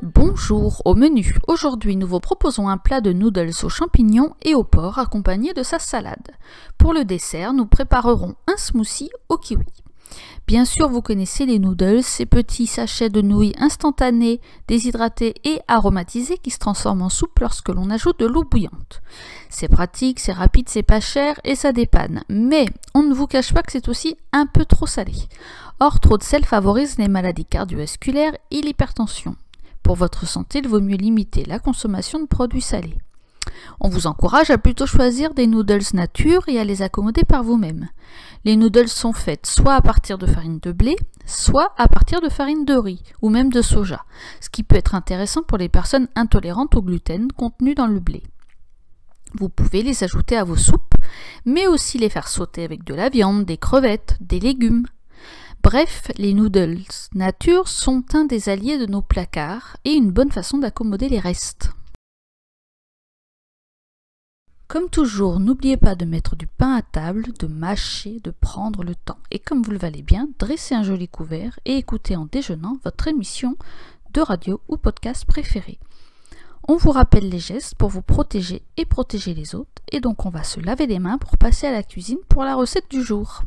Bonjour, au menu. Aujourd'hui, nous vous proposons un plat de noodles aux champignons et au porc accompagné de sa salade. Pour le dessert, nous préparerons un smoothie au kiwi. Bien sûr, vous connaissez les noodles, ces petits sachets de nouilles instantanés, déshydratés et aromatisés qui se transforment en soupe lorsque l'on ajoute de l'eau bouillante. C'est pratique, c'est rapide, c'est pas cher et ça dépanne. Mais on ne vous cache pas que c'est aussi un peu trop salé. Or, trop de sel favorise les maladies cardiovasculaires et l'hypertension. Pour votre santé, il vaut mieux limiter la consommation de produits salés. On vous encourage à plutôt choisir des noodles nature et à les accommoder par vous-même. Les noodles sont faites soit à partir de farine de blé, soit à partir de farine de riz ou même de soja, ce qui peut être intéressant pour les personnes intolérantes au gluten contenu dans le blé. Vous pouvez les ajouter à vos soupes, mais aussi les faire sauter avec de la viande, des crevettes, des légumes. Bref, les noodles nature sont un des alliés de nos placards et une bonne façon d'accommoder les restes. Comme toujours, n'oubliez pas de mettre du pain à table, de mâcher, de prendre le temps. Et comme vous le valez bien, dressez un joli couvert et écoutez en déjeunant votre émission de radio ou podcast préférée. On vous rappelle les gestes pour vous protéger et protéger les autres. Et donc on va se laver les mains pour passer à la cuisine pour la recette du jour.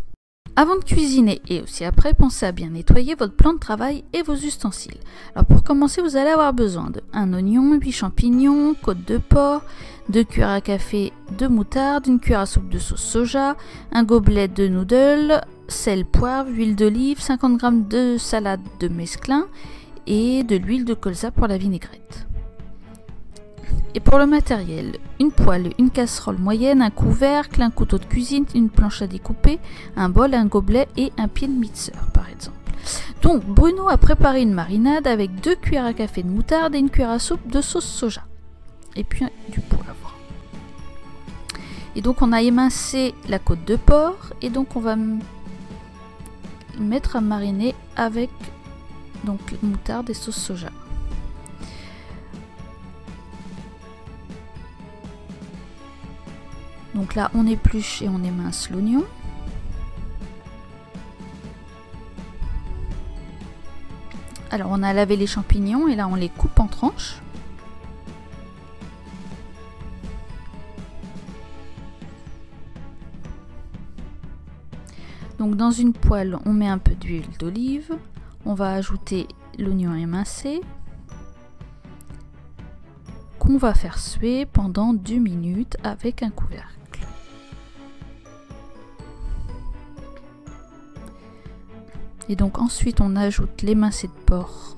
Avant de cuisiner et aussi après, pensez à bien nettoyer votre plan de travail et vos ustensiles. Alors pour commencer, vous allez avoir besoin d'un oignon, 8 champignons, côte de porc, 2 cuillères à café de moutarde, une cuillère à soupe de sauce soja, un gobelet de noodles, sel, poivre, huile d'olive, 50 g de salade de mesclun et de l'huile de colza pour la vinaigrette. Et pour le matériel, une poêle, une casserole moyenne, un couvercle, un couteau de cuisine, une planche à découper, un bol, un gobelet et un pied de mixeur par exemple. Donc Bruno a préparé une marinade avec 2 cuillères à café de moutarde et une cuillère à soupe de sauce soja. Et puis du poivre. Et donc on a émincé la côte de porc et donc on va mettre à mariner avec donc moutarde et sauce soja. Donc là, on épluche et on émince l'oignon. Alors, on a lavé les champignons et là, on les coupe en tranches. Donc, dans une poêle, on met un peu d'huile d'olive. On va ajouter l'oignon émincé qu'on va faire suer pendant 2 minutes avec un couvercle. Et donc ensuite on ajoute l'émincé de porc.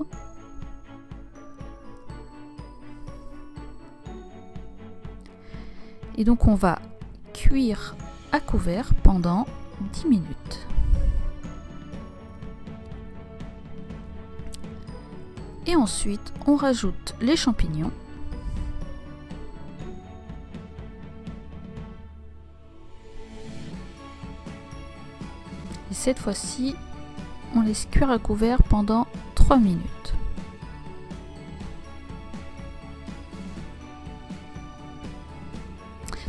Et donc on va cuire à couvert pendant 10 minutes. Et ensuite on rajoute les champignons. Et cette fois-ci, on laisse cuire à couvert pendant 3 minutes.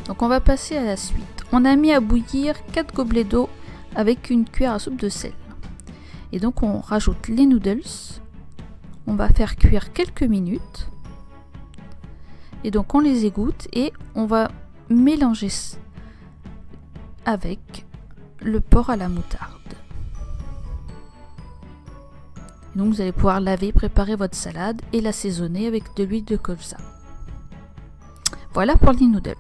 Donc on va passer à la suite. On a mis à bouillir 4 gobelets d'eau avec une cuillère à soupe de sel. Et donc on rajoute les noodles. On va faire cuire quelques minutes. Et donc on les égoutte et on va mélanger avec le porc à la moutarde. Donc vous allez pouvoir laver, préparer votre salade et l'assaisonner avec de l'huile de colza. Voilà pour les noodles.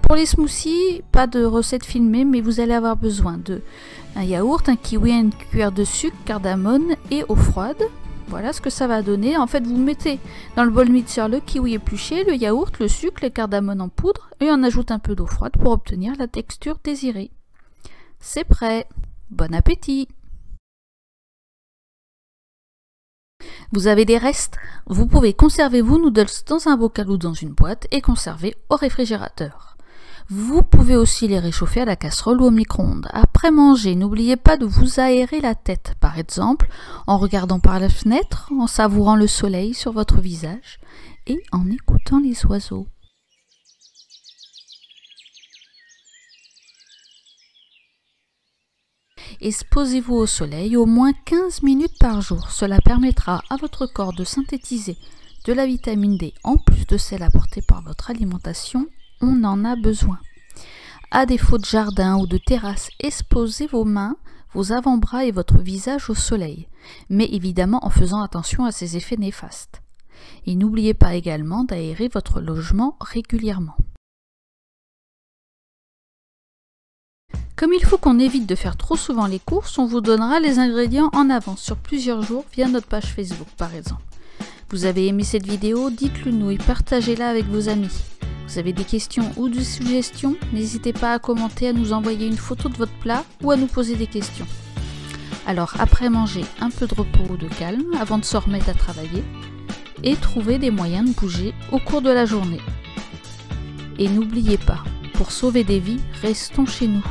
Pour les smoothies, pas de recette filmée, mais vous allez avoir besoin d'un yaourt, un kiwi, une cuillère de sucre, cardamome et eau froide. Voilà ce que ça va donner. En fait, vous mettez dans le bol mixeur le kiwi épluché, le yaourt, le sucre, le cardamome en poudre et on ajoute un peu d'eau froide pour obtenir la texture désirée. C'est prêt. Bon appétit! Vous avez des restes? Vous pouvez conserver vos noodles dans un bocal ou dans une boîte et conserver au réfrigérateur. Vous pouvez aussi les réchauffer à la casserole ou au micro-ondes. Après manger, n'oubliez pas de vous aérer la tête, par exemple en regardant par la fenêtre, en savourant le soleil sur votre visage et en écoutant les oiseaux. Exposez-vous au soleil au moins 15 minutes par jour. Cela permettra à votre corps de synthétiser de la vitamine D en plus de celle apportée par votre alimentation. On en a besoin. À défaut de jardin ou de terrasse, exposez vos mains, vos avant-bras et votre visage au soleil, mais évidemment en faisant attention à ses effets néfastes. Et n'oubliez pas également d'aérer votre logement régulièrement. Comme il faut qu'on évite de faire trop souvent les courses, on vous donnera les ingrédients en avance sur plusieurs jours via notre page Facebook par exemple. Vous avez aimé cette vidéo, dites-le nous et partagez-la avec vos amis. Vous avez des questions ou des suggestions, n'hésitez pas à commenter, à nous envoyer une photo de votre plat ou à nous poser des questions. Alors après manger, un peu de repos ou de calme avant de se remettre à travailler et trouver des moyens de bouger au cours de la journée. Et n'oubliez pas, pour sauver des vies, restons chez nous.